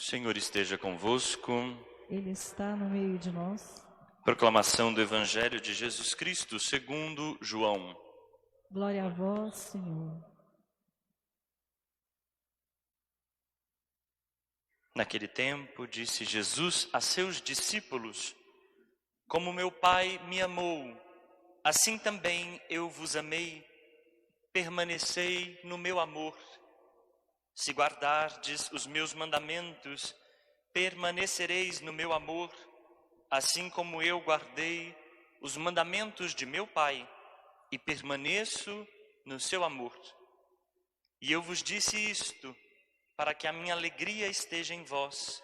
Senhor esteja convosco. Ele está no meio de nós. Proclamação do Evangelho de Jesus Cristo segundo João. Glória a vós, Senhor. Naquele tempo, disse Jesus a seus discípulos: Como meu Pai me amou, assim também eu vos amei. Permanecei no meu amor. Se guardardes os meus mandamentos, permanecereis no meu amor, assim como eu guardei os mandamentos de meu Pai e permaneço no seu amor. E eu vos disse isto, para que a minha alegria esteja em vós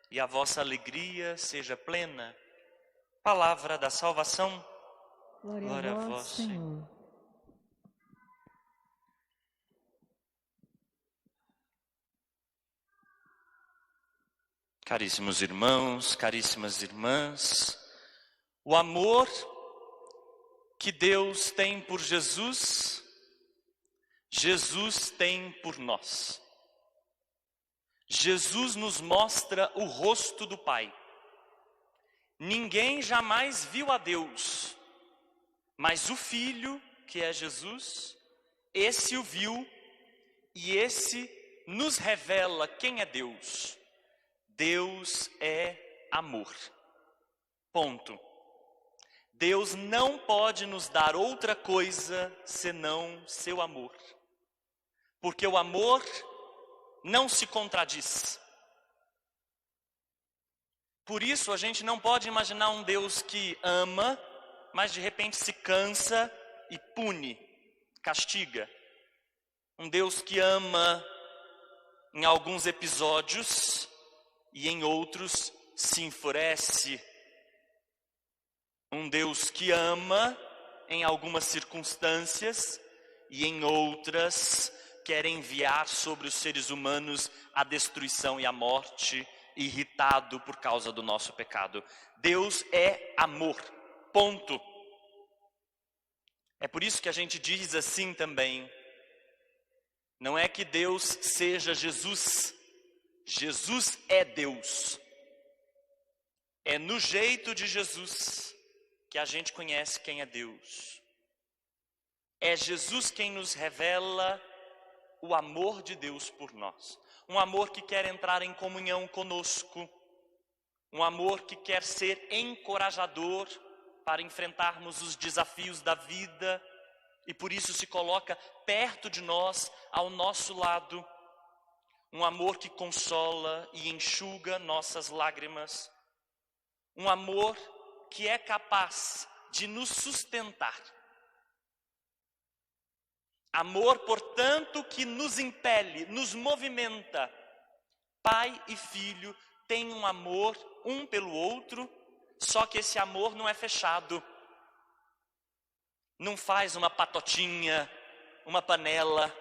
e a vossa alegria seja plena. Palavra da salvação. Glória a vós, Senhor. Caríssimos irmãos, caríssimas irmãs, o amor que Deus tem por Jesus, Jesus tem por nós. Jesus nos mostra o rosto do Pai. Ninguém jamais viu a Deus, mas o Filho, que é Jesus, esse o viu e esse nos revela quem é Deus. Deus é amor. Ponto. Deus não pode nos dar outra coisa senão seu amor. Porque o amor não se contradiz. Por isso a gente não pode imaginar um Deus que ama, mas de repente se cansa e pune, castiga. Um Deus que ama em alguns episódios e em outros se enfurece. Um Deus que ama em algumas circunstâncias e em outras quer enviar sobre os seres humanos a destruição e a morte, irritado por causa do nosso pecado. Deus é amor, ponto. É por isso que a gente diz assim também, não é que Deus seja Jesus, Jesus é Deus. É no jeito de Jesus que a gente conhece quem é Deus. É Jesus quem nos revela o amor de Deus por nós. Um amor que quer entrar em comunhão conosco. Um amor que quer ser encorajador para enfrentarmos os desafios da vida. E por isso se coloca perto de nós, ao nosso lado. Um amor que consola e enxuga nossas lágrimas. Um amor que é capaz de nos sustentar. Amor, portanto, que nos impele, nos movimenta. Pai e filho têm um amor um pelo outro, só que esse amor não é fechado. Não faz uma patotinha, uma panela.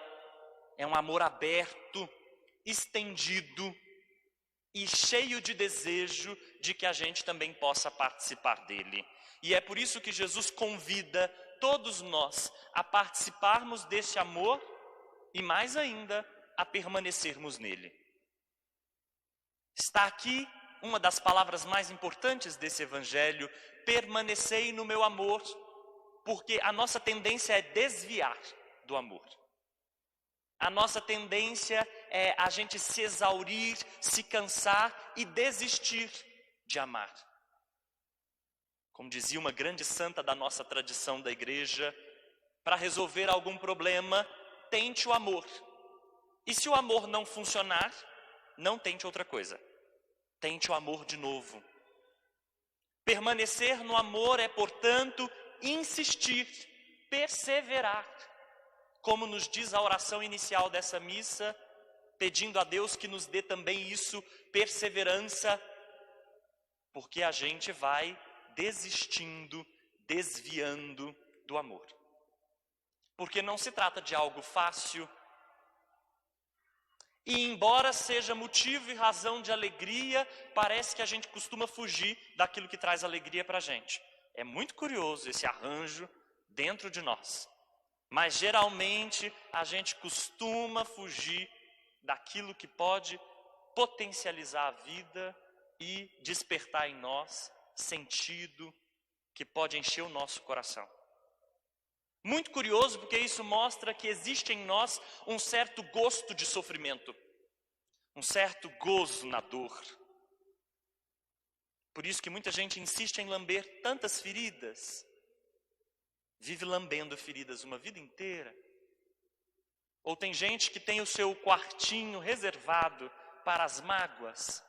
É um amor aberto, estendido e cheio de desejo de que a gente também possa participar dele. E é por isso que Jesus convida todos nós a participarmos desse amor e mais ainda, a permanecermos nele. Está aqui uma das palavras mais importantes desse evangelho: permanecei no meu amor, porque a nossa tendência é desviar do amor. A nossa tendência é a gente se exaurir, se cansar e desistir de amar. Como dizia uma grande santa da nossa tradição da igreja, para resolver algum problema, tente o amor. E se o amor não funcionar, não tente outra coisa. Tente o amor de novo. Permanecer no amor é, portanto, insistir, perseverar. Como nos diz a oração inicial dessa missa, pedindo a Deus que nos dê também isso, perseverança, porque a gente vai desistindo, desviando do amor. Porque não se trata de algo fácil. E embora seja motivo e razão de alegria, parece que a gente costuma fugir daquilo que traz alegria para a gente. É muito curioso esse arranjo dentro de nós. Mas geralmente a gente costuma fugir daquilo que pode potencializar a vida e despertar em nós sentido que pode encher o nosso coração. Muito curioso, porque isso mostra que existe em nós um certo gosto de sofrimento, um certo gozo na dor. Por isso que muita gente insiste em lamber tantas feridas, vive lambendo feridas uma vida inteira. Ou tem gente que tem o seu quartinho reservado para as mágoas.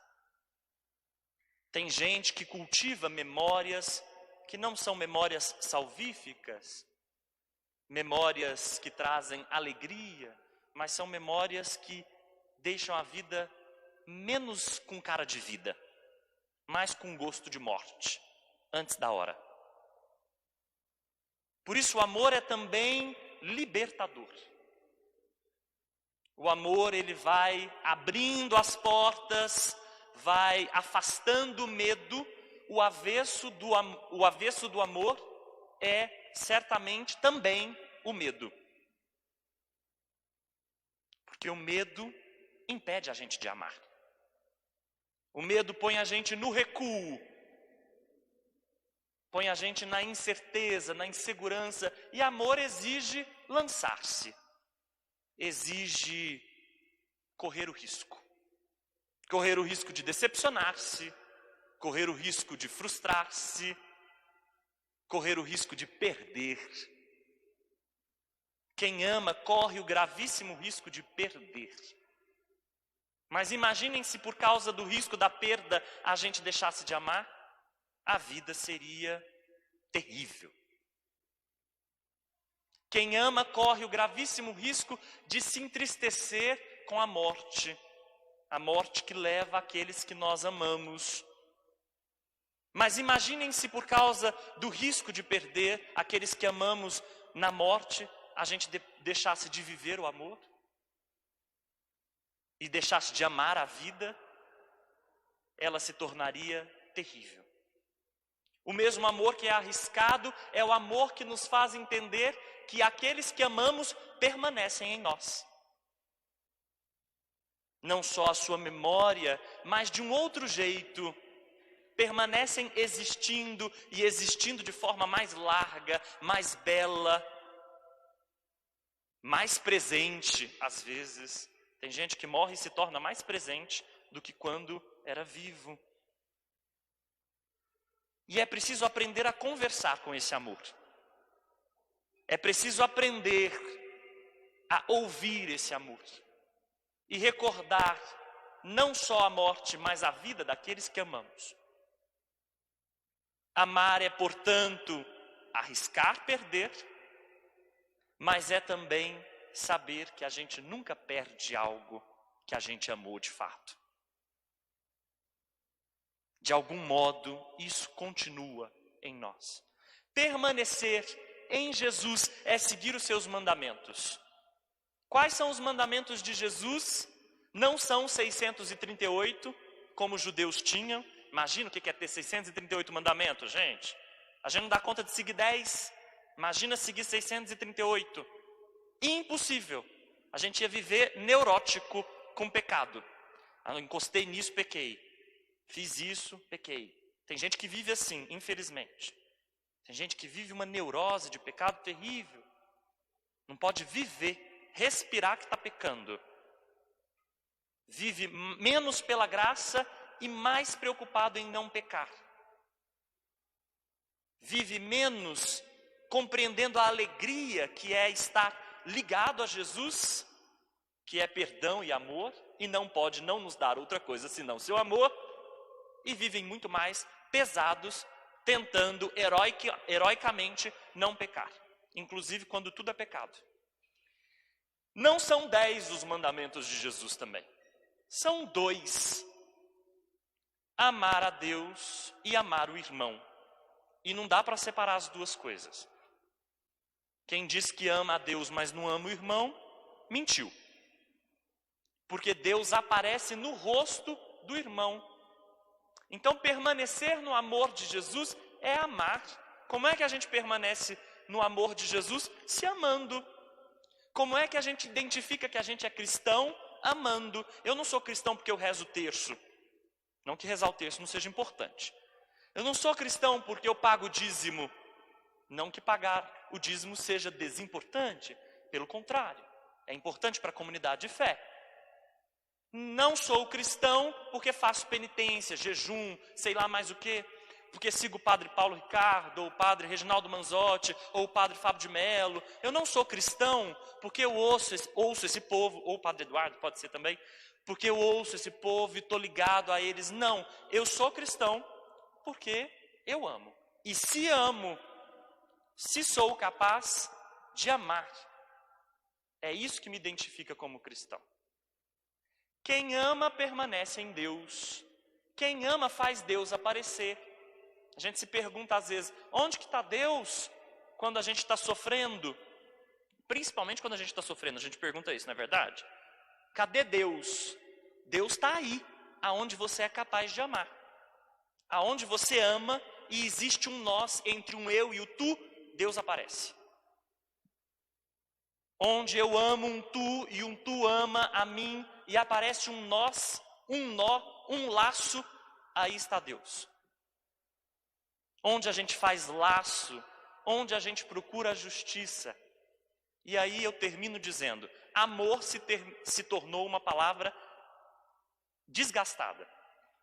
Tem gente que cultiva memórias que não são memórias salvíficas, memórias que trazem alegria, mas são memórias que deixam a vida menos com cara de vida, mais com gosto de morte, antes da hora. Por isso o amor é também libertador. O amor, ele vai abrindo as portas, vai afastando o medo. O avesso do amor é certamente também o medo. Porque o medo impede a gente de amar. O medo põe a gente no recuo, põe a gente na incerteza, na insegurança. E amor exige lançar-se, exige correr o risco. Correr o risco de decepcionar-se, correr o risco de frustrar-se, correr o risco de perder. Quem ama corre o gravíssimo risco de perder. Mas imaginem se por causa do risco da perda a gente deixasse de amar, a vida seria terrível. Quem ama corre o gravíssimo risco de se entristecer com a morte que leva aqueles que nós amamos. Mas imaginem se por causa do risco de perder aqueles que amamos na morte, a gente deixasse de viver o amor e deixasse de amar a vida, ela se tornaria terrível. O mesmo amor que é arriscado é o amor que nos faz entender que aqueles que amamos permanecem em nós. Não só a sua memória, mas de um outro jeito, permanecem existindo e existindo de forma mais larga, mais bela, mais presente às vezes. Tem gente que morre e se torna mais presente do que quando era vivo. E é preciso aprender a conversar com esse amor. É preciso aprender a ouvir esse amor. E recordar não só a morte, mas a vida daqueles que amamos. Amar é, portanto, arriscar perder, mas é também saber que a gente nunca perde algo que a gente amou de fato. De algum modo, isso continua em nós. Permanecer em Jesus é seguir os seus mandamentos. Quais são os mandamentos de Jesus? Não são 638, como os judeus tinham. Imagina o que é ter 638 mandamentos, gente. A gente não dá conta de seguir 10. Imagina seguir 638. Impossível. A gente ia viver neurótico com pecado. Eu encostei nisso, pequei. Fiz isso, pequei. Tem gente que vive assim, infelizmente. Tem gente que vive uma neurose de pecado terrível. Não pode viver, respirar que está pecando. Vive menos pela graça e mais preocupado em não pecar. Vive menos compreendendo a alegria que é estar ligado a Jesus, que é perdão e amor, e não pode não nos dar outra coisa senão seu amor, e vivem muito mais pesados, tentando heroicamente não pecar, inclusive quando tudo é pecado. Não são 10 os mandamentos de Jesus também, são 2. Amar a Deus e amar o irmão. E não dá para separar as duas coisas. Quem diz que ama a Deus, mas não ama o irmão, mentiu. Porque Deus aparece no rosto do irmão. Então, permanecer no amor de Jesus é amar. Como é que a gente permanece no amor de Jesus? Se amando. Como é que a gente identifica que a gente é cristão? amando. Eu não sou cristão porque eu rezo o terço. Não que rezar o terço não seja importante. Eu não sou cristão porque eu pago o dízimo. Não que pagar o dízimo seja desimportante. Pelo contrário, é importante para a comunidade de fé. Não sou cristão porque faço penitência, jejum, sei lá mais o quê. Porque sigo o padre Paulo Ricardo, ou o padre Reginaldo Manzotti, ou o padre Fábio de Mello. Eu não sou cristão porque eu ouço esse povo, ou o padre Eduardo, pode ser também, porque eu ouço esse povo e estou ligado a eles. Não, eu sou cristão porque eu amo. E se amo, se sou capaz de amar, é isso que me identifica como cristão. Quem ama permanece em Deus. Quem ama faz Deus aparecer. A gente se pergunta às vezes, onde que está Deus quando a gente está sofrendo? Principalmente quando a gente está sofrendo, a gente pergunta isso, não é verdade? Cadê Deus? Deus está aí, aonde você é capaz de amar. Aonde você ama e existe um nós entre um eu e o tu, Deus aparece. Onde eu amo um tu e um tu ama a mim e aparece um nós, um nó, um laço, aí está Deus. Onde a gente faz laço, onde a gente procura a justiça. E aí eu termino dizendo, amor se tornou uma palavra desgastada.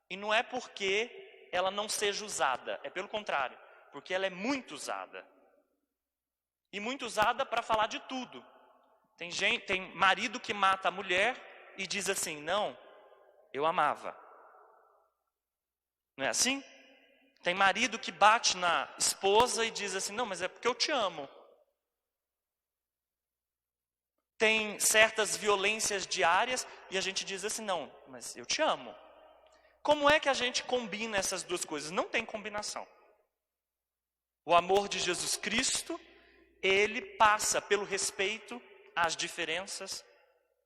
E não é porque ela não seja usada, é pelo contrário, porque ela é muito usada. E muito usada para falar de tudo. Tem marido que mata a mulher e diz assim, não, eu amava. Não é assim? Tem marido que bate na esposa e diz assim, não, mas é porque eu te amo. Tem certas violências diárias e a gente diz assim, não, mas eu te amo. Como é que a gente combina essas duas coisas? Não tem combinação. O amor de Jesus Cristo, ele passa pelo respeito às diferenças.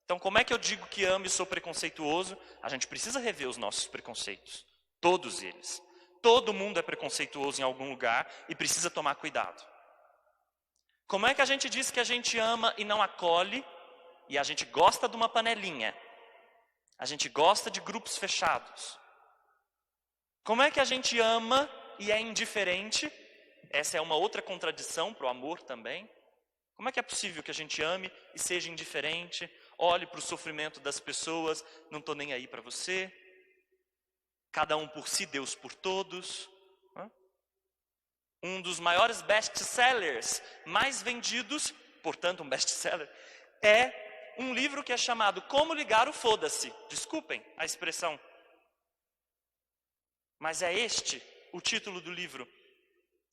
Então, como é que eu digo que amo e sou preconceituoso? A gente precisa rever os nossos preconceitos. Todos eles. Todo mundo é preconceituoso em algum lugar e precisa tomar cuidado. Como é que a gente diz que a gente ama e não acolhe? E a gente gosta de uma panelinha. A gente gosta de grupos fechados. Como é que a gente ama e é indiferente? Essa é uma outra contradição para o amor também. Como é que é possível que a gente ame e seja indiferente? Olhe para o sofrimento das pessoas, não estou nem aí para você. Cada um por si, Deus por todos. Um dos maiores best-sellers mais vendidos, portanto um best-seller, é um livro que é chamado Como Ligar o Foda-se. Desculpem a expressão. Mas é este o título do livro.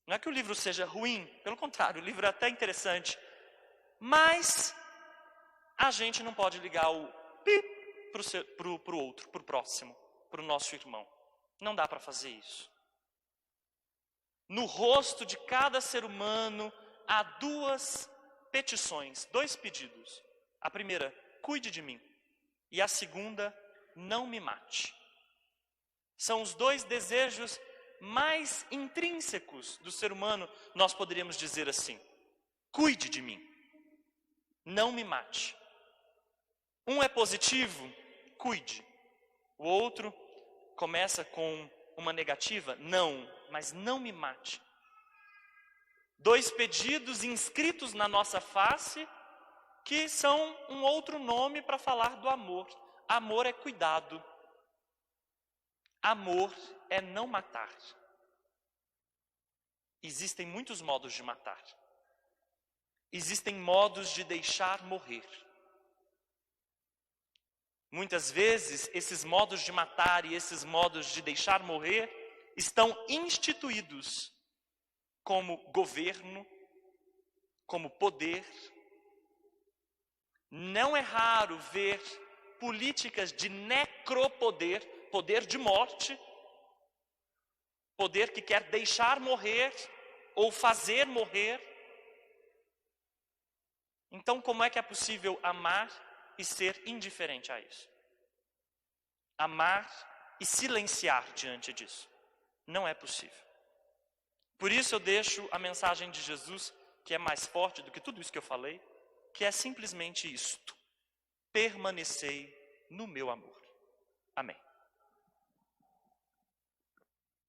Não é que o livro seja ruim, pelo contrário, o livro é até interessante. Mas a gente não pode ligar o pi para o outro, para o próximo, para o nosso irmão. Não dá para fazer isso. No rosto de cada ser humano há duas petições, dois pedidos. A primeira, cuide de mim. E a segunda, não me mate. São os dois desejos mais intrínsecos do ser humano, nós poderíamos dizer assim. Cuide de mim. Não me mate. Um é positivo, cuide. O outro começa com uma negativa, não, mas não me mate. Dois pedidos inscritos na nossa face, que são um outro nome para falar do amor. Amor é cuidado. Amor é não matar. Existem muitos modos de matar. Existem modos de deixar morrer. Muitas vezes, esses modos de matar e esses modos de deixar morrer estão instituídos como governo, como poder. Não é raro ver políticas de necropoder, poder de morte, poder que quer deixar morrer ou fazer morrer. Então, como é que é possível amar e ser indiferente a isso? Amar e silenciar diante disso. Não é possível. Por isso eu deixo a mensagem de Jesus, que é mais forte do que tudo isso que eu falei, que é simplesmente isto. Permanecei no meu amor. Amém.